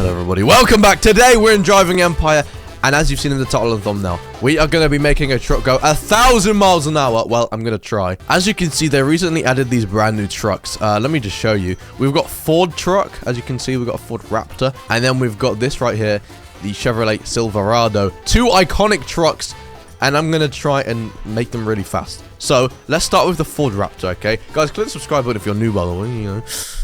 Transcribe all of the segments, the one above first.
Hello everybody, welcome back. Today we're in Driving Empire, and as you've seen in the title and thumbnail, we are going to be making a truck go 1,000 miles an hour. Well, I'm going to try. As you can see, they recently added these brand new trucks. Let me just show you. We've got Ford truck. As you can see, we've got a Ford Raptor, and then we've got this right here, the Chevrolet Silverado. Two iconic trucks, and I'm going to try and make them really fast. So let's start with the Ford Raptor, okay? Guys, click the subscribe button if you're new, by the way, you know.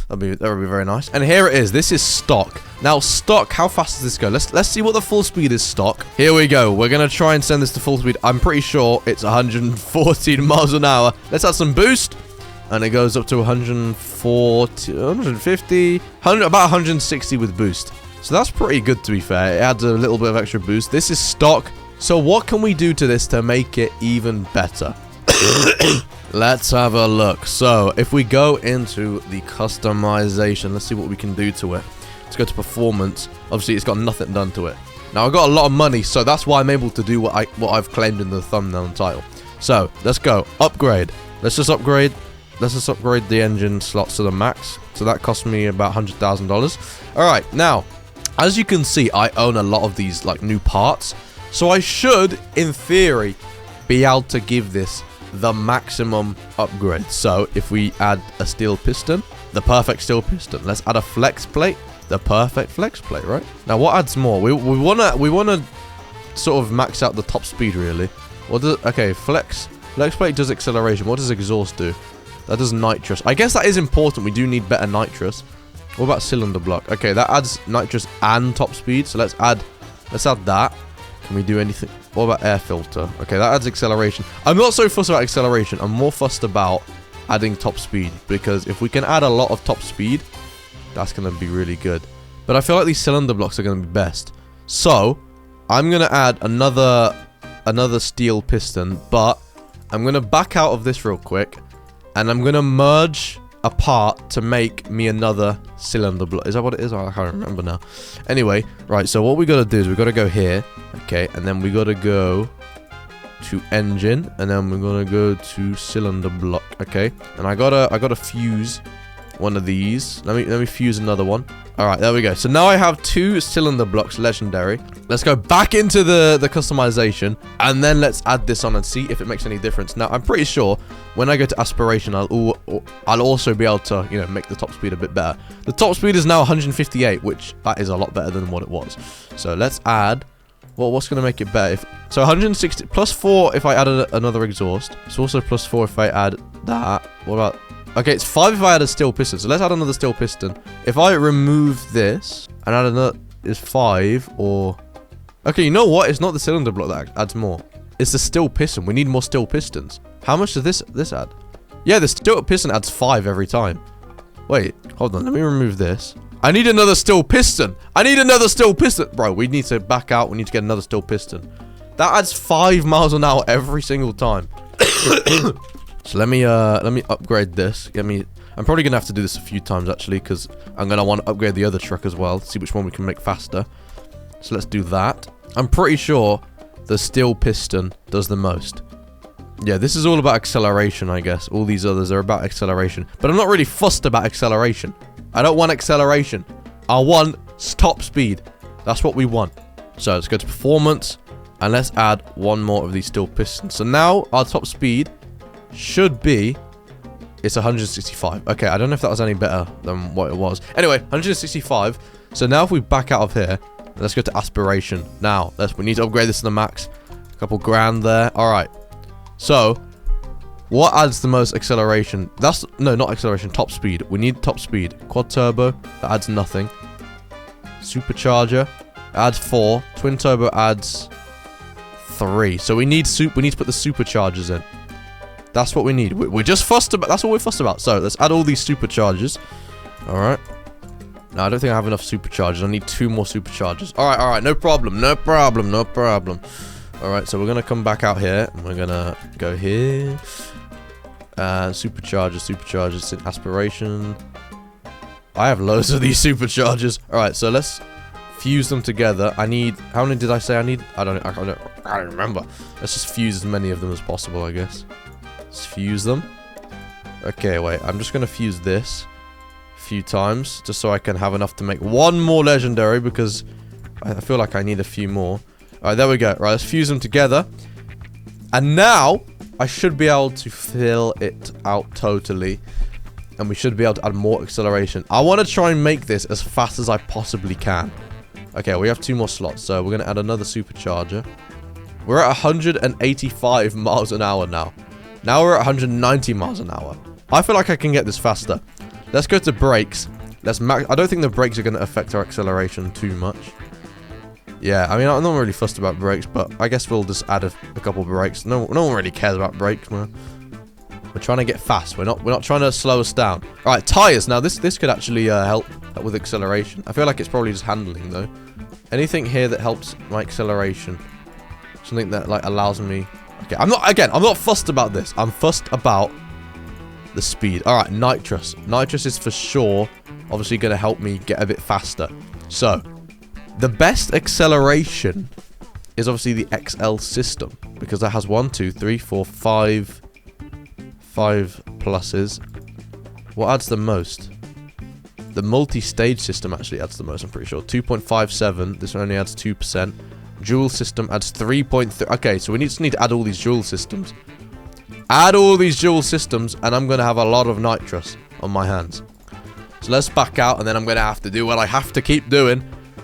That would be very nice. And here it is. This is stock. Now, stock, how fast does this go? Let's see what the full speed is stock. Here we go. We're going to try and send this to full speed. I'm pretty sure it's 114 miles an hour. Let's add some boost. And it goes up to 140, 150, about 160 with boost. So that's pretty good, to be fair. It adds a little bit of extra boost. This is stock. So what can we do to this to make it even better? Let's have a look. So if we go into the customization, let's see what we can do to it. Let's go to performance. Obviously, it's got nothing done to it. Now, I've got a lot of money, so that's why I'm able to do what I've claimed in the thumbnail and title. So let's go upgrade. Let's just upgrade the engine slots to the max. So that cost me about $100,000. All right, now as you can see, I own a lot of these like new parts, so I should, in theory, be able to give this the maximum upgrade. So if we add a steel piston, the perfect steel piston. Let's add a flex plate, the perfect flex plate, right? Now what adds more? We wanna sort of max out the top speed, really. What does flex plate does acceleration. What does exhaust do? That does nitrous. I guess that is important. We do need better nitrous. What about cylinder block? Okay, that adds nitrous and top speed. So let's add that. Can we do anything? What about air filter? Okay, that adds acceleration. I'm not so fussed about acceleration. I'm more fussed about adding top speed, because if we can add a lot of top speed, that's going to be really good. But I feel like these cylinder blocks are going to be best. So I'm going to add another steel piston, but I'm going to back out of this real quick, and I'm going to merge apart to make me another cylinder block. Is that what it is? I can't remember now. Anyway, right, so what we gotta do is we gotta go here, okay, and then we gotta go to engine, and then we're gonna go to cylinder block, okay, and I gotta fuse one of these. Let me fuse another one. All right, there we go. So now I have two cylinder blocks, legendary. Let's go back into the customization, and then let's add this on and see if it makes any difference. Now, I'm pretty sure when I go to aspiration, I'll also be able to, you know, make the top speed a bit better. The top speed is now 158, which that is a lot better than what it was. So let's add, well, what's going to make it better? So 160 plus 4 if I add another exhaust. It's also plus 4 if I add that. What about... Okay, it's 5 if I add a steel piston. So let's add another steel piston. If I remove this and add another, is 5 or... Okay, you know what? It's not the cylinder block that adds more. It's the steel piston. We need more steel pistons. How much does this add? Yeah, the steel piston adds 5 every time. Wait, hold on. Let me remove this. I need another steel piston. I need another steel piston. Bro, we need to back out. We need to get another steel piston. That adds 5 miles an hour every single time. So let me upgrade this. I'm probably gonna have to do this a few times actually, because I'm gonna want to upgrade the other truck as well. See which one we can make faster. So let's do that. I'm pretty sure the steel piston does the most. Yeah, this is all about acceleration, I guess. All these others are about acceleration, but I'm not really fussed about acceleration. I don't want acceleration. I want top speed. That's what we want. So let's go to performance, and let's add one more of these steel pistons. So now our top speed should be, it's 165. Okay, I don't know if that was any better than what it was. Anyway, 165. So now if we back out of here, let's go to aspiration. Now, we need to upgrade this to the max. A couple grand there. All right. So, what adds the most acceleration? No, not acceleration, top speed. We need top speed. Quad turbo, that adds nothing. Supercharger, adds 4. Twin turbo adds 3. So we need to put the superchargers in. That's what we need. We're just fussed about. That's what we're fussed about. So let's add all these superchargers. All right. No, I don't think I have enough superchargers. I need 2 more superchargers. All right. No problem. All right. So we're gonna come back out here, and we're gonna go here. Superchargers in aspiration. I have loads of these superchargers. All right. So let's fuse them together. I need. How many did I say I need? I don't remember. Let's just fuse as many of them as possible, I guess. Let's fuse them. Okay, wait. I'm just going to fuse this. few times, just so I can have enough to make one more legendary, because I feel like I need a few more. Alright, there we go. Right, let's fuse them together. And now, I should be able to fill it out totally. And we should be able to add more acceleration. I want to try and make this as fast as I possibly can. Okay, we have 2 more slots, so we're going to add another supercharger. We're at 185 miles an hour now. Now we're at 190 miles an hour. I feel like I can get this faster. Let's go to brakes. Let's max. I don't think the brakes are going to affect our acceleration too much. Yeah, I mean, I'm not really fussed about brakes, but I guess we'll just add a couple brakes. No one really cares about brakes, man. We're trying to get fast. We're not trying to slow us down. All right, tires. Now this could actually help with acceleration. I feel like it's probably just handling though. Anything here that helps my acceleration? Something that like allows me. Okay, I'm not fussed about this. I'm fussed about the speed. All right, nitrous. Nitrous is for sure obviously going to help me get a bit faster. So the best acceleration is obviously the XL system, because that has 1, 2, 3, 4, 5 pluses. What adds the most? The multi-stage system actually adds the most, I'm pretty sure. 2.57. This one only adds 2%. Dual system adds 3.3. Okay, so we just need to add all these dual systems. Add all these dual systems, and I'm going to have a lot of nitrous on my hands. So let's back out, and then I'm going to have to do what I have to keep doing,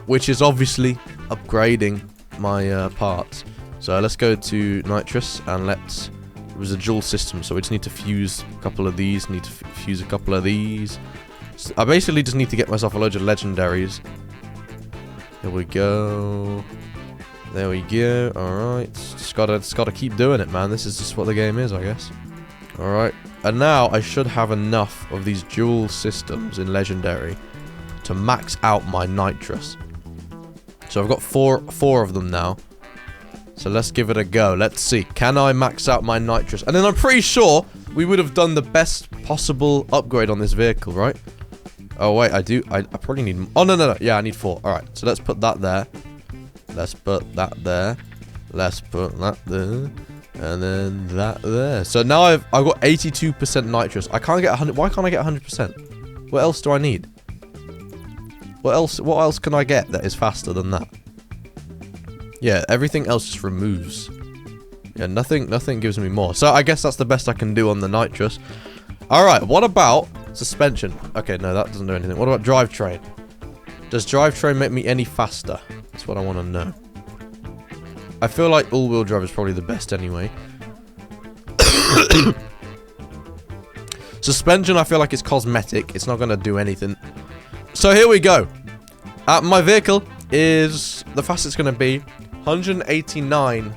which is obviously upgrading my parts. So let's go to nitrous, and let's... It was a dual system, so we just need to fuse a couple of these, need to fuse a couple of these. So I basically just need to get myself a load of legendaries. There we go. There we go. Alright. Just gotta keep doing it, man. This is just what the game is, I guess. Alright. And now I should have enough of these dual systems in legendary to max out my nitrous. So I've got four of them now. So let's give it a go. Let's see. Can I max out my nitrous? And then I'm pretty sure we would have done the best possible upgrade on this vehicle, right? Oh, wait. I probably need... Oh, no. Yeah, I need 4. All right. So let's put that there. Let's put that there. Let's put that there. And then that there. So now I've got 82% nitrous. I can't get 100... Why can't I get 100%? What else do I need? What else can I get that is faster than that? Yeah, everything else just removes. Yeah, nothing gives me more. So I guess that's the best I can do on the nitrous. Alright, what about suspension? Okay, no, that doesn't do anything. What about drivetrain? Does drivetrain make me any faster? That's what I want to know. I feel like all-wheel drive is probably the best anyway. Suspension, I feel like it's cosmetic. It's not going to do anything. So here we go. My vehicle is the fastest it's going to be 189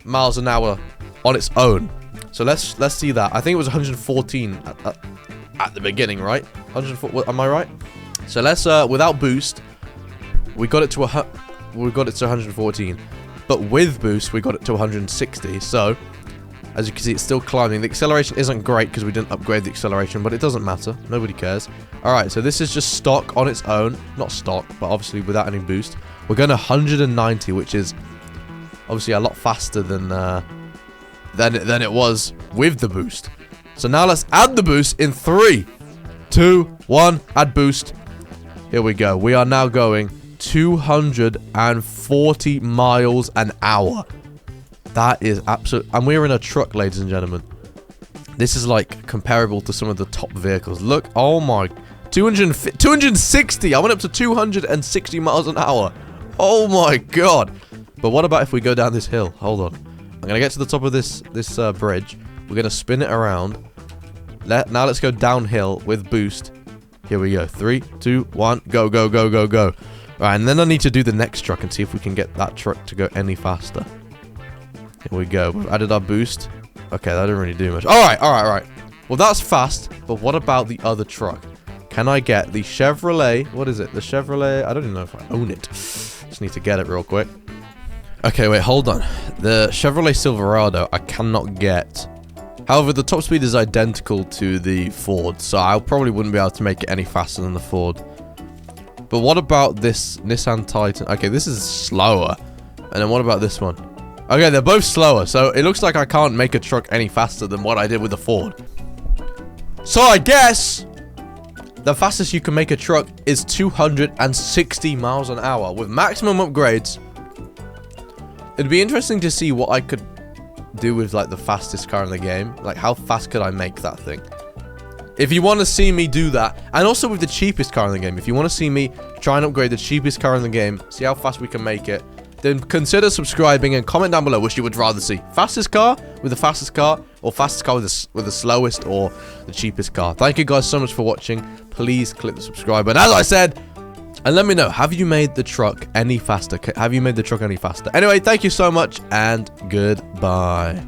miles an hour on its own. So let's see that. I think it was 114 at the beginning, right? 104. Am I right? So let's without boost, we got it to 114, but with boost we got it to 160. So as you can see, it's still climbing. The acceleration isn't great because we didn't upgrade the acceleration, but it doesn't matter. Nobody cares. Alright, so this is just stock on its own. Not stock, but obviously without any boost. We're going to 190, which is obviously a lot faster than it was with the boost. So now let's add the boost in 3, 2, 1. Add boost. Here we go. We are now going 240 miles an hour. That is absolute. And we're in a truck, ladies and gentlemen. This is like comparable to some of the top vehicles. Look, oh my, 260. I went up to 260 miles an hour. Oh my god. But what about if we go down this hill? Hold on. I'm gonna get to the top of this bridge. We're gonna spin it around. Now let's go downhill with boost. Here we go. 3, 2, 1. Go, go, go, go, go. All right, and then I need to do the next truck and see if we can get that truck to go any faster. Here we go. We've added our boost. Okay, that didn't really do much. Alright. Well, that's fast, but what about the other truck? Can I get the Chevrolet? What is it? The Chevrolet? I don't even know if I own it. Just need to get it real quick. Okay, wait, hold on. The Chevrolet Silverado, I cannot get. However, the top speed is identical to the Ford, so I probably wouldn't be able to make it any faster than the Ford. But what about this Nissan Titan? Okay, this is slower. And then what about this one? Okay, they're both slower, so it looks like I can't make a truck any faster than what I did with the Ford. So I guess the fastest you can make a truck is 260 miles an hour with maximum upgrades. It'd be interesting to see what I could do with like the fastest car in the game. Like how fast could I make that thing? If you want to see me do that, and also with the cheapest car in the game, if you want to see me try and upgrade the cheapest car in the game, see how fast we can make it, then consider subscribing and comment down below which you would rather see. Fastest car with the fastest car, or fastest car with the slowest or the cheapest car. Thank you guys so much for watching. Please click the subscribe button, as I said, and let me know, have you made the truck any faster? Have you made the truck any faster? Anyway, thank you so much, and goodbye.